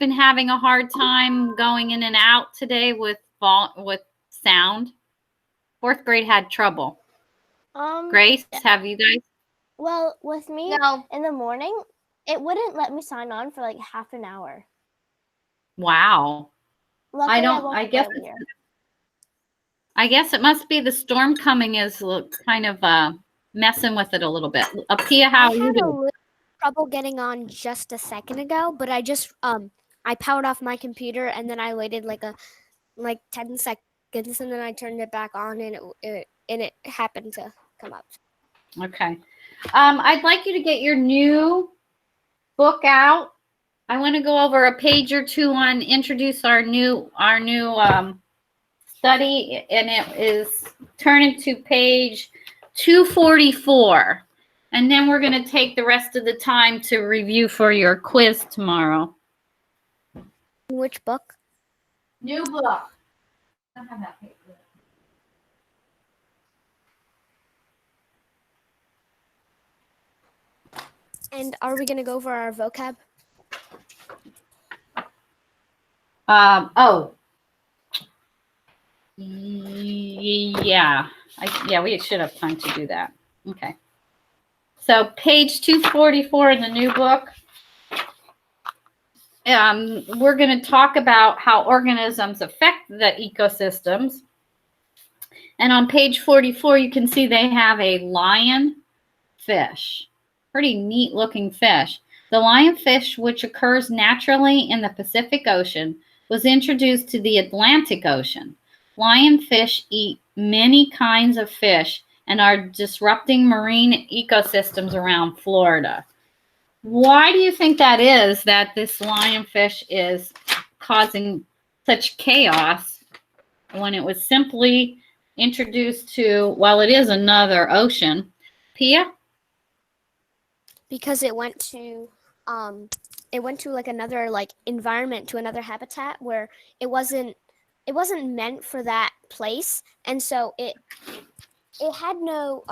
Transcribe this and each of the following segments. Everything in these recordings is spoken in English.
been having a hard time going in and out today with sound? Fourth grade had trouble. Grace, have you guys? Well, with me in the morning, it wouldn't let me sign on for like half an hour. Wow. Luckily, I guess it must be the storm coming is kind of messing with it a little bit. Pia, how are you doing? I had a little trouble getting on just a second ago, but I just I powered off my computer and then I waited like 10 seconds and then I turned it back on and it happened to come up. Okay. I'd like you to get your new book out. I want to go over a page or two on introduce our new study, and it is turning to page 244. And then we're going to take the rest of the time to review for your quiz tomorrow. Which book? New book. I don't have that paper. And are we going to go over our vocab? Yeah. We should have time to do that. Okay. So page 244 in the new book. We're going to talk about how organisms affect the ecosystems. And on page 44, you can see they have a lionfish. Pretty neat looking fish. The lionfish, which occurs naturally in the Pacific Ocean, was introduced to the Atlantic Ocean. Lionfish eat many kinds of fish and are disrupting marine ecosystems around Florida. Why do you think that is, that this lionfish is causing such chaos when it was simply introduced to, well, it is another ocean? Pia? Because it went to like another environment, to another habitat where it wasn't meant for that place, and so it had no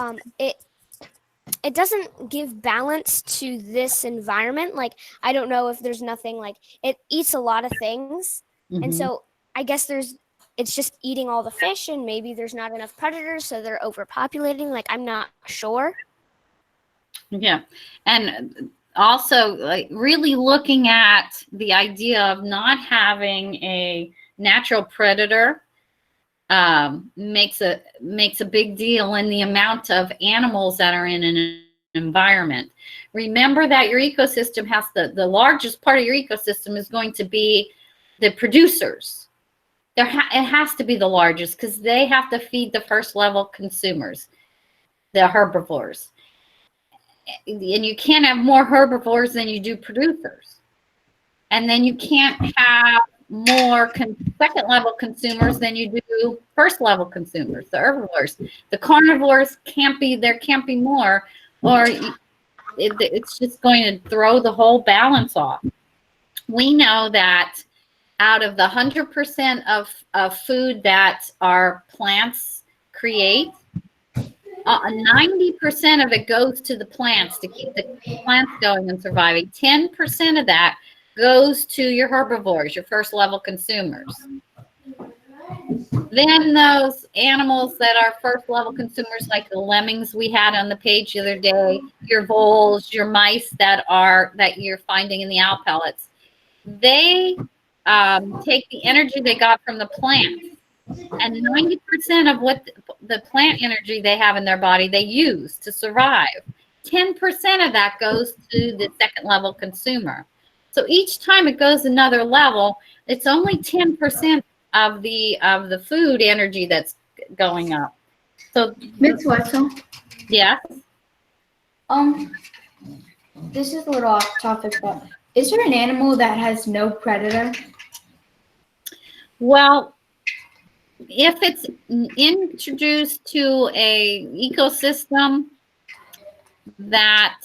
it doesn't give balance to this environment. Like, I don't know if there's nothing, it eats a lot of things, and so I guess it's just eating all the fish, and maybe there's not enough predators, so they're overpopulating. I'm not sure. Yeah. And also really looking at the idea of not having a natural predator makes a big deal in the amount of animals that are in an environment. Remember that your ecosystem has the largest part of your ecosystem is going to be the producers. It has to be the largest because they have to feed the first level consumers, the herbivores. And you can't have more herbivores than you do producers. And then you can't have more second level consumers than you do first level consumers, the herbivores. The carnivores can't be more, or it's just going to throw the whole balance off. We know that out of the 100% of food that our plants create, 90% of it goes to the plants to keep the plants going and surviving. 10% of that goes to your herbivores, your first level consumers. Then those animals that are first level consumers, like the lemmings we had on the page the other day, your voles, your mice that you're finding in the owl pellets, they take the energy they got from the plants. And 90% of what the plant energy they have in their body, they use to survive. 10% of that goes to the second level consumer. So each time it goes another level, it's only 10% of the food energy that's going up. So Ms. Wetzel? Yes. This is a little off topic, but is there an animal that has no predator? Well, if it's introduced to a ecosystem that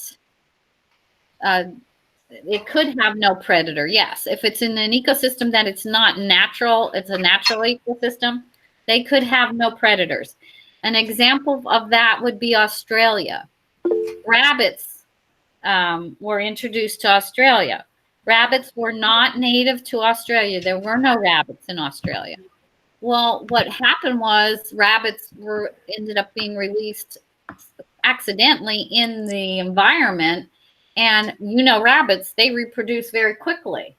it could have no predator, yes. If it's in an ecosystem that it's not natural, it's a natural ecosystem, they could have no predators. An example of that would be Australia. Rabbits were introduced to Australia. Rabbits were not native to Australia. There were no rabbits in Australia. Well, what happened was rabbits ended up being released accidentally in the environment. And rabbits, they reproduce very quickly.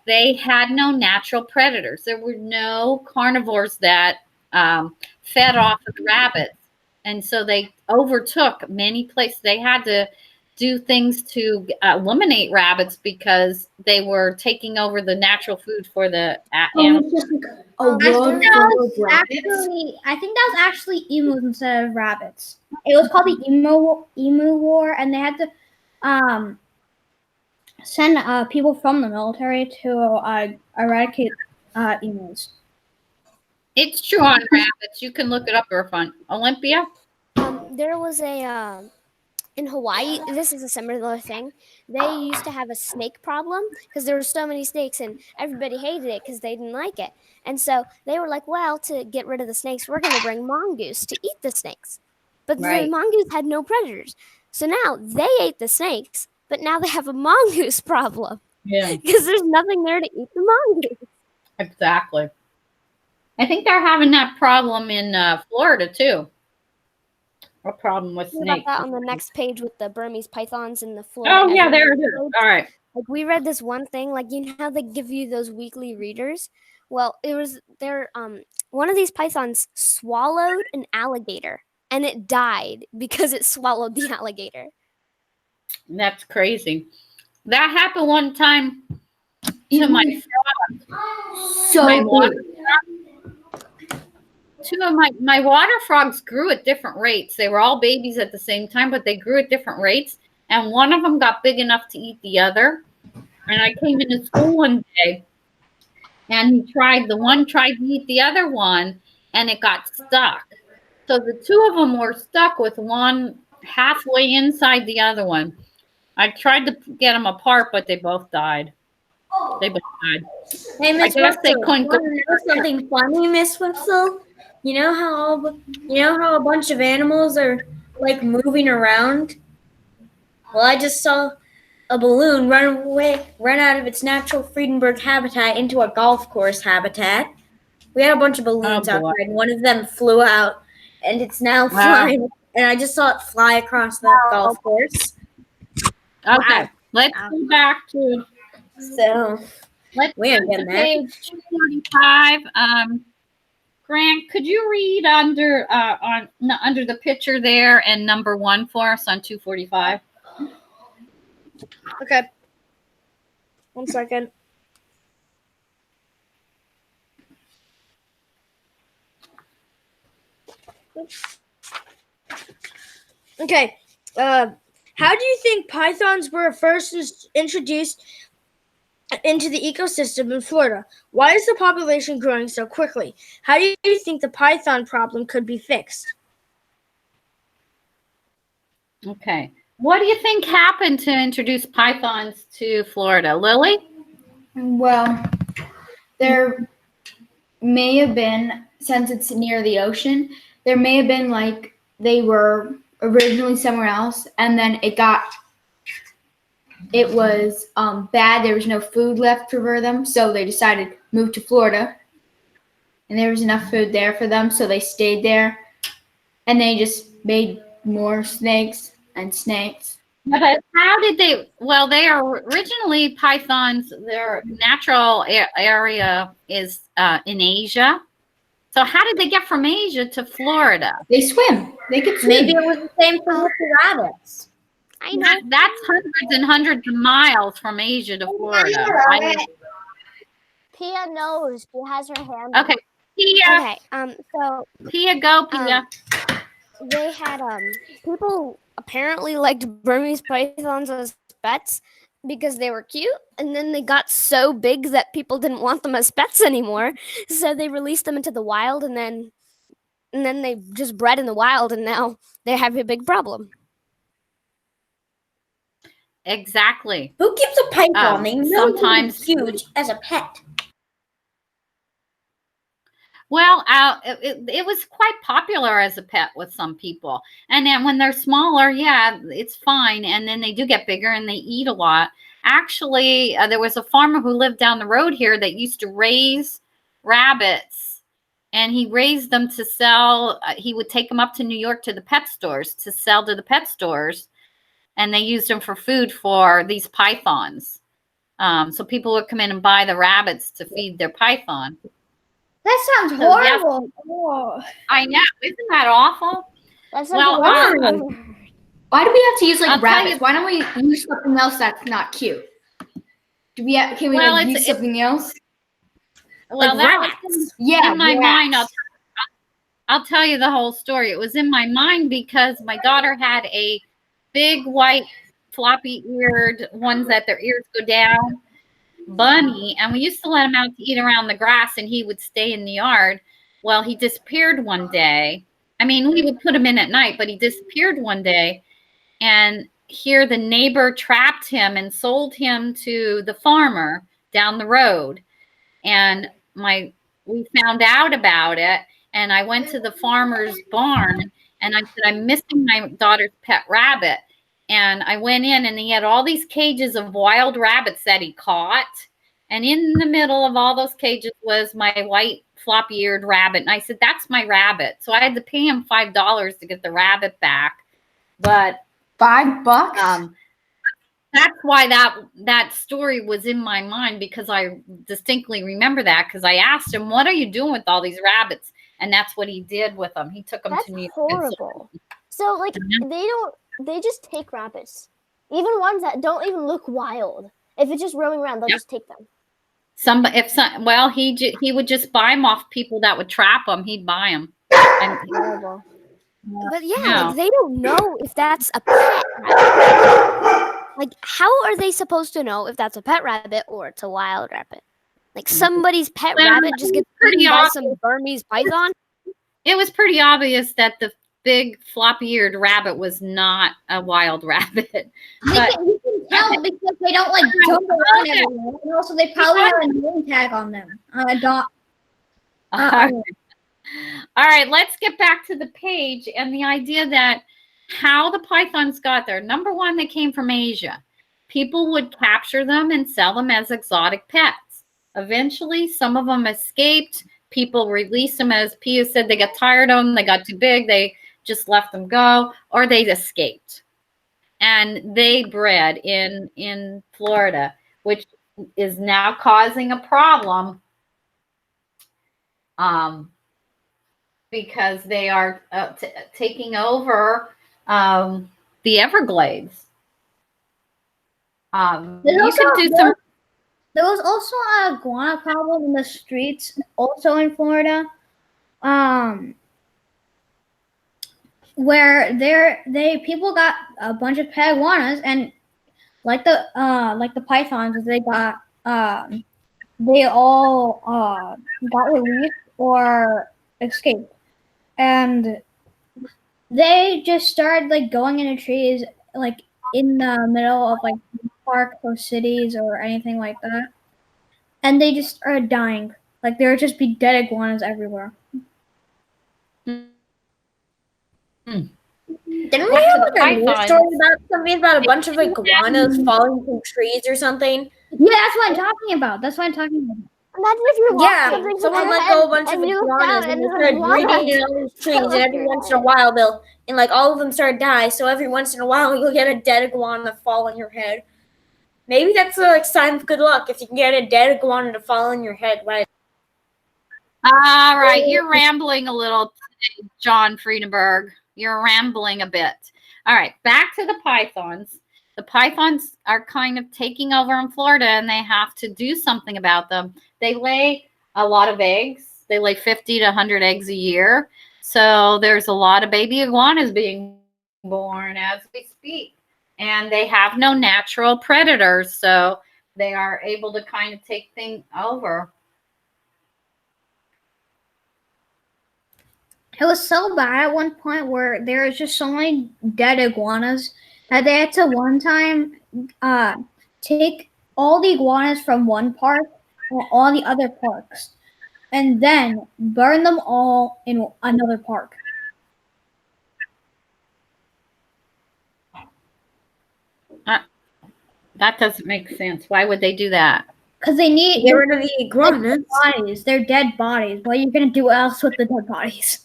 They had no natural predators. There were no carnivores that fed off of the rabbits. And so they overtook many places. They had to do things to eliminate rabbits because they were taking over the natural food for the animals. Actually, I think that was actually emus instead of rabbits. It was called the emu war, and they had to send people from the military to eradicate emus. It's true on rabbits. You can look it up, Irfan. Olympia? There was in Hawaii, this is a similar thing. They used to have a snake problem because there were so many snakes and everybody hated it because they didn't like it. And so they were like, well, to get rid of the snakes, we're going to bring mongoose to eat the snakes. But the mongoose had no predators. So now they ate the snakes, but now they have a mongoose problem. Yeah. Because there's nothing there to eat the mongoose. Exactly. I think they're having that problem in Florida, too. A problem with snakes. About that on the next page with the Burmese pythons in the Florida. Oh, yeah, there it is. All right. Like we read this one thing, like how they give you those weekly readers. Well, it was one of these pythons swallowed an alligator and it died because it swallowed the alligator. That's crazy. That happened one time to my frog. Two of my water frogs grew at different rates. They were all babies at the same time, but they grew at different rates. And one of them got big enough to eat the other. And I came into school one day, and the one tried to eat the other one, and it got stuck. So the two of them were stuck with one halfway inside the other one. I tried to get them apart, but they both died. They both died. Hey, Miss Wetzel, they couldn't know something funny, Miss Wetzel? You know how a bunch of animals are like moving around? Well, I just saw a balloon run out of its natural Friedenberg habitat into a golf course habitat. We had a bunch of balloons outside, and one of them flew out, and it's now flying. And I just saw it fly across that golf course. Okay, let's go back to. So we ain't getting that. Page 245. Grant, could you read under the picture there and number 1 for us on 245? Okay. 1 second. Okay. How do you think pythons were first introduced into the ecosystem in Florida? Why is the population growing so quickly? How do you think the python problem could be fixed? Okay. What do you think happened to introduce pythons to Florida? Lily? Well, there may have been, since it's near the ocean, there may have been like they were originally somewhere else, and then it was bad. There was no food left for them, so they decided to move to Florida, and there was enough food there for them, so they stayed there, and they just made more snakes and snakes. But how did they? Well, they are originally pythons. Their natural area is in Asia. So how did they get from Asia to Florida? They swim. They could swim. Maybe it was the same thing with the rabbits. I know. That's hundreds and hundreds of miles from Asia to Florida. Pia knows. She has her hand. Okay, Pia. Okay. So Pia, go, Pia. They had people apparently liked Burmese pythons as pets because they were cute, and then they got so big that people didn't want them as pets anymore. So they released them into the wild, and then they just bred in the wild, and now they have a big problem. Exactly. Who keeps a python? They know sometimes huge as a pet. Well, it was quite popular as a pet with some people. And then when they're smaller, yeah, it's fine. And then they do get bigger and they eat a lot. actually, there was a farmer who lived down the road here that used to raise rabbits, and he raised them to sell. He would take them up to New York to the pet stores to sell to the pet stores, and they used them for food for these pythons. So people would come in and buy the rabbits to feed their python. That sounds So, yes. horrible. Oh. I know. Isn't that awful? That's Well, Why do we have to use I'll like tell rabbits? you- Why don't we use something else that's not cute? Can we Well, like, it's- use something else? Well, Like that was Yeah, in my rats. mind. I'll tell you the whole story. It was in my mind because my daughter had a big white floppy-eared ones that their ears go down bunny, and we used to let him out to eat around the grass, and he would stay in the yard. Well, he disappeared one day. I mean, we would put him in at night, but he disappeared one day, and here the neighbor trapped him and sold him to the farmer down the road. And we found out about it, and I went to the farmer's barn, and I said, I'm missing my daughter's pet rabbit. And I went in, and he had all these cages of wild rabbits that he caught. And in the middle of all those cages was my white floppy-eared rabbit. And I said, that's my rabbit. So I had to pay him $5 to get the rabbit back. But $5? that's why that story was in my mind, because I distinctly remember that, because I asked him, what are you doing with all these rabbits? And that's what he did with them. He took them That's to New York. horrible. So like they just take rabbits, even ones that don't even look wild. If it's just roaming around, they'll just take them. He would just buy them off people that would trap them. He'd buy them. And, Horrible. But yeah, No. like, they don't know if that's a pet rabbit. Like, how are they supposed to know if that's a pet rabbit or it's a wild rabbit? Like, somebody's pet Well, rabbit just gets pretty eaten by obvious. some Burmese python? it was pretty obvious that the big floppy-eared rabbit was not a wild rabbit. But You can tell because they don't like jump around everywhere. And also, they probably have a name tag on them. all right, let's get back to the page and the idea that how the pythons got there. Number one, they came from Asia. People would capture them and sell them as exotic pets. Eventually, some of them escaped. People released them, as Pia said, they got tired of them, they got too big, they just let them go, or they escaped. And they bred in Florida, which is now causing a problem because they are taking over the Everglades. You can do some. There was also an iguana problem in the streets, also in Florida, where people got a bunch of pet iguanas, and like the pythons, they all got released or escaped, and they just started like going into trees, like in the middle of like parks or cities or anything like that, and they just started dying. Like there would just be dead iguanas everywhere. Didn't we Back have to the like a news pythons. story about something about a bunch of iguanas falling from trees or something? Yeah, that's what I'm talking about. Imagine if you Yeah, walked something someone and- let go a bunch of and you looked iguanas down and and they there's started iguanas. breeding in all these trees, and was every once in a while all of them start die. So every once in a while you'll get a dead iguana fall on your head. Maybe that's a sign of good luck if you can get a dead iguana to fall on your head. Right? All right, you're rambling a little today, John Friedenberg. You're rambling a bit. All right, back to the pythons. The pythons are kind of taking over in Florida, and they have to do something about them. They lay a lot of eggs. They lay 50 to 100 eggs a year. So there's a lot of baby iguanas being born as we speak. And they have no natural predators, so they are able to kind of take things over. It was so bad at one point where there was just so many dead iguanas that they had to one time take all the iguanas from one park or all the other parks and then burn them all in another park. That doesn't make sense. Why would they do that? Because they need Get rid of the iguanas. bodies. They're dead bodies. What are you gonna do else with the dead bodies?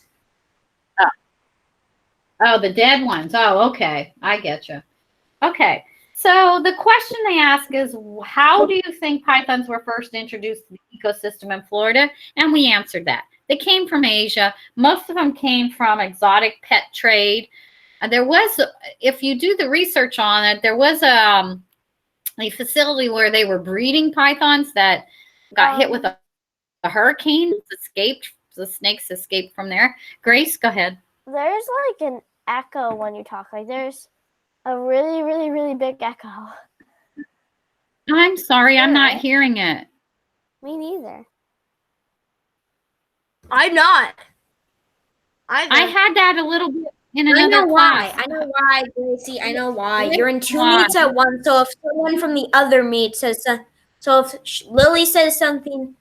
Oh, the dead ones. Oh, okay. I get you. Okay. So the question they ask is, how do you think pythons were first introduced to the ecosystem in Florida? And we answered that. They came from Asia. Most of them came from exotic pet trade. There was, if you do the research on it, there was a facility where they were breeding pythons that got hit with a hurricane. The snakes escaped from there. Grace, go ahead. There's like an echo when you talk. Like there's a really, really, really big echo. I'm sorry, I'm not hearing it. Me neither. I'm not. I had that a little bit in I another know why. class. I know why, Gracie. I know why. Why? You're in two Why? meets at once. So if someone from the other meet says so, if Lily says something,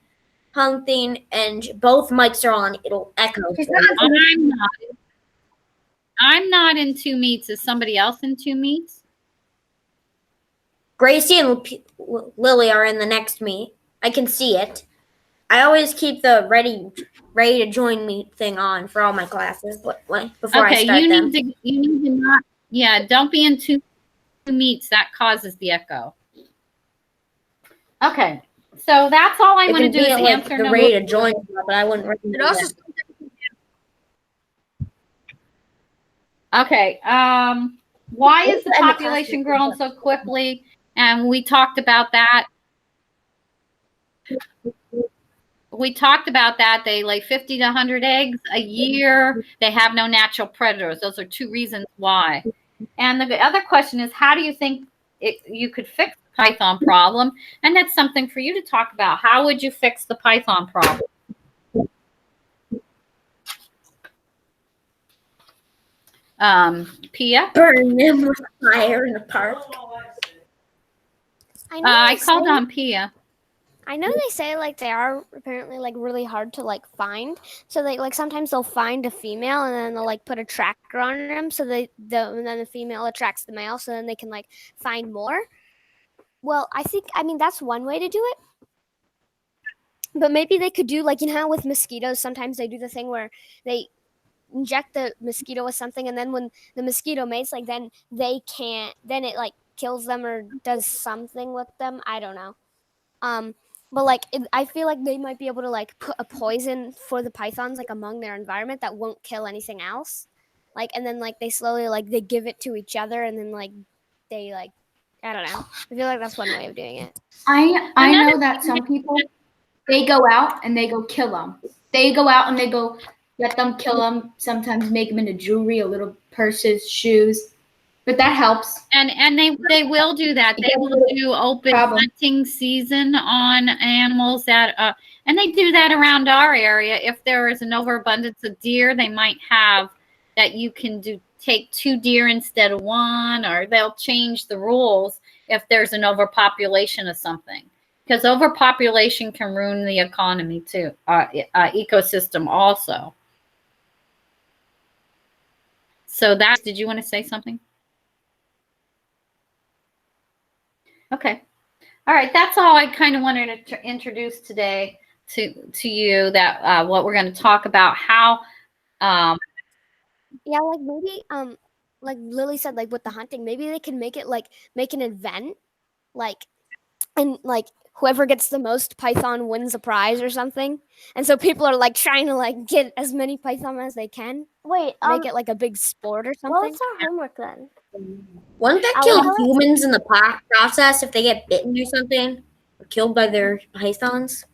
and both mics are on, it'll echo. I'm not in two meets. Is somebody else in two meets? Gracie and Lily are in the next meet. I can see it. I always keep the ready to join meet thing on for all my classes before I start them. You need to not. Yeah, don't be in two meets. That causes the echo. Okay, so that's all I It want to can do be is like answer the no. ready to join, but I wouldn't recommend It also that. Okay. Why is the And the population classes. growing so quickly? And we talked about that. They lay 50 to 100 eggs a year. They have no natural predators. Those are two reasons why. And the other question is, how do you think you could fix the python problem? And that's something for you to talk about. How would you fix the python problem? Pia? Burn them with fire in the park. I called on Pia. I know they say like they are apparently like really hard to like find. So they like sometimes they'll find a female and then they'll like put a tracker on them so and then the female attracts the male so then they can like find more. Well, I mean that's one way to do it. But maybe they could do like, you know how with mosquitoes sometimes they do the thing where they inject the mosquito with something and then when the mosquito mates, like then it like kills them or does something with them. I don't know. But like I feel like they might be able to like put a poison for the pythons like among their environment that won't kill anything else. Like and then like they slowly like they give it to each other and then like they like I don't know. I feel like that's one way of doing it. I know that some people, they go out and they go kill them. They go out and they go let them kill them. Sometimes make them into jewelry, a little purses, shoes. But that helps. And they will do that. They will do open hunting season on animals that and they do that around our area. If there is an overabundance of deer, they might have that you can take 2 deer instead of 1, or they'll change the rules if there's an overpopulation of something. Because overpopulation can ruin the economy too, ecosystem also. So did you want to say something? Okay. All right. That's all I kind of wanted to introduce today to you, that what we're going to talk about, how. Yeah, like maybe like Lily said, like with the hunting, maybe they can make an event, like, and like whoever gets the most python wins a prize or something. And so people are like trying to like get as many python as they can. Wait, Make it like a big sport or something. what's our homework then? Wouldn't that kill humans in the process if they get bitten or something? Or killed by their pythons?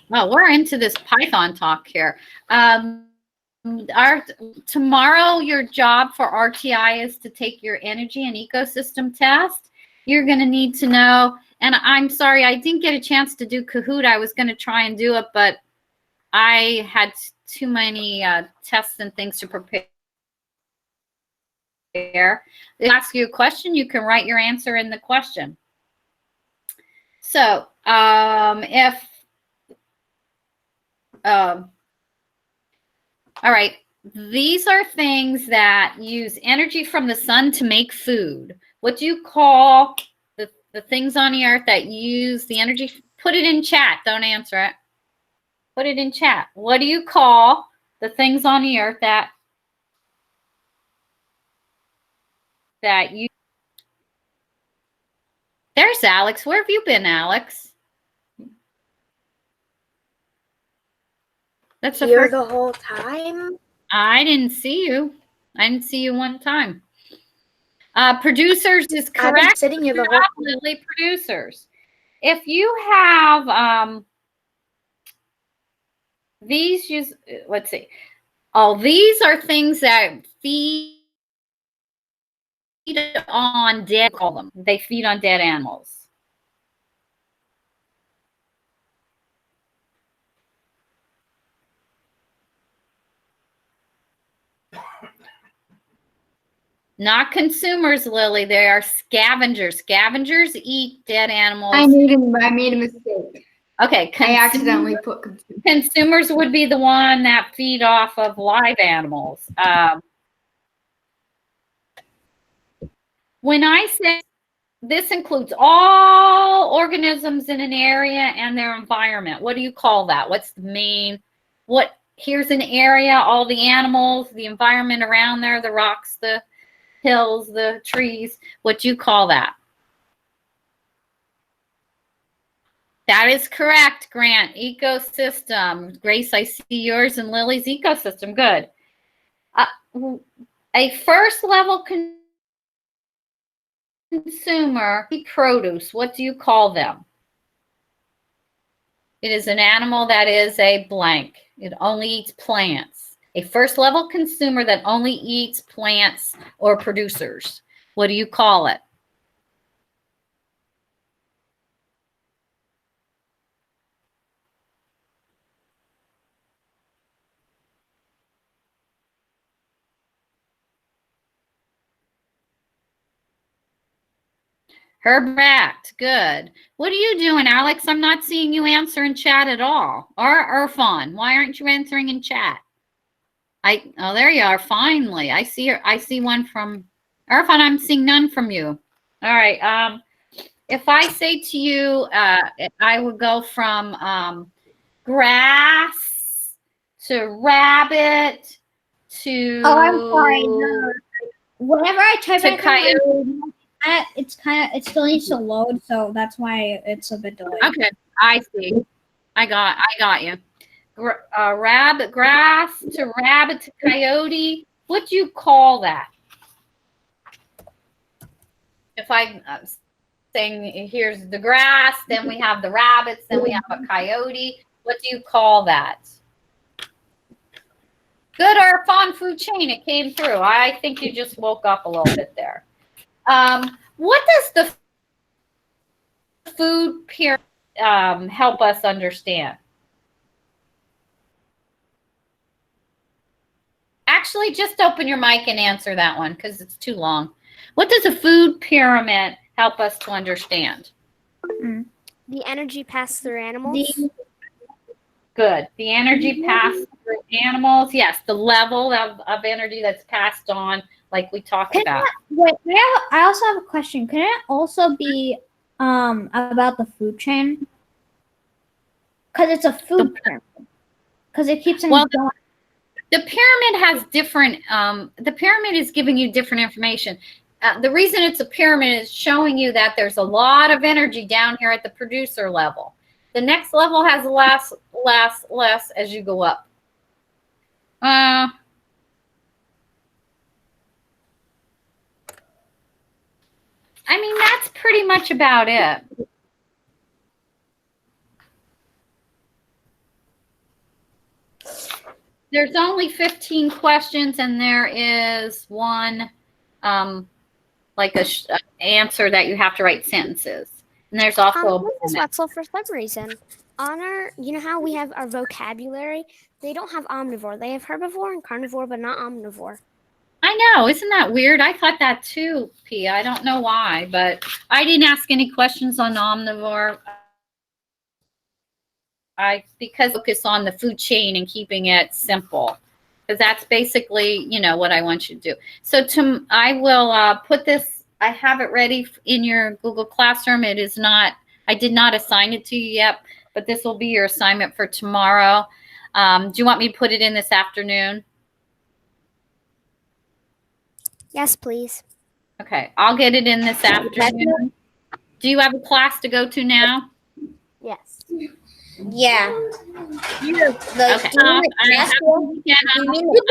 Well, we're into this python talk here. Tomorrow, your job for RTI is to take your energy and ecosystem test. You're going to need to know, and I'm sorry, I didn't get a chance to do Kahoot. I was going to try and do it, but I had too many tests and things to prepare. They ask you a question, you can write your answer in the question. So all right, these are things that use energy from the sun to make food. What do you call The things on the earth that use the energy. Put it in chat. Don't answer it. Put it in chat. What do you call the things on the earth that you? There's Alex. Where have you been, Alex? That's the Here first. the whole time. I didn't see you. I didn't see you one time. Producers is I've been correct. sitting here the Good whole job, Lily. Producers. If you have these, let's see. All these are things that feed on dead. Call them. They feed on dead animals. Not consumers, Lily. They are scavengers. Scavengers eat dead animals. I made a mistake. Okay. I accidentally put Consumers would be the one that feed off of live animals. When I say this includes all organisms in an area and their environment, what do you call that? What's the main? Here's an area, all the animals, the environment around there, the rocks, the hills, the trees. What do you call that? That is correct, Grant. Ecosystem. Grace, I see yours and Lily's ecosystem. Good. A first level consumer, produce. What do you call them? It is an animal that is a blank. It only eats plants. A first level consumer that only eats plants or producers. What do you call it? Herbert, good. What are you doing, Alex? I'm not seeing you answer in chat at all. Or Irfan, why aren't you answering in chat? Oh, there you are. Finally, I see one from Irfan. I'm seeing none from you. All right. If I say to you, I would go from grass to rabbit to. Oh, I'm sorry. No. Whenever I type to it, coyote. it still needs to load, so that's why it's a bit delayed. Okay, I see. I got you. Rabbit, grass to rabbit to coyote. What do you call that? If I'm saying here's the grass, then we have the rabbits, then we have a coyote. What do you call that? Good, Irfan food chain. It came through. I think you just woke up a little bit there. What does the food pyramid help us understand? Actually, just open your mic and answer that one because it's too long. What does a food pyramid help us to understand? The energy passed through animals. Good. The energy passed through animals. Yes, the level of energy that's passed on, like we talked about. I also have a question. Can it also be about the food chain? Because it's a food pyramid. Because it keeps on going. The pyramid has different, the pyramid is giving you different information. The reason it's a pyramid is showing you that there's a lot of energy down here at the producer level. The next level has less as you go up. I mean, that's pretty much about it. There's only 15 questions, and there is one, like a answer that you have to write sentences. And there's also Mrs. Wetzel, for some reason, on our, you know how we have our vocabulary? They don't have omnivore. They have herbivore and carnivore, but not omnivore. I know. Isn't that weird? I thought that too, Pia. I don't know why, but I didn't ask any questions on omnivore. Because I focus on the food chain and keeping it simple, because that's basically, you know, what I want you to do. So I will put this I have it ready in your Google Classroom. It is not, I did not assign it to you yet, but this will be your assignment for tomorrow. Do you want me to put it in this afternoon? Yes, please. Okay, I'll get it in this afternoon. Do you have a class to go to now? Yes. Yeah. Okay. You mean the I have castle? to- yeah, You mean the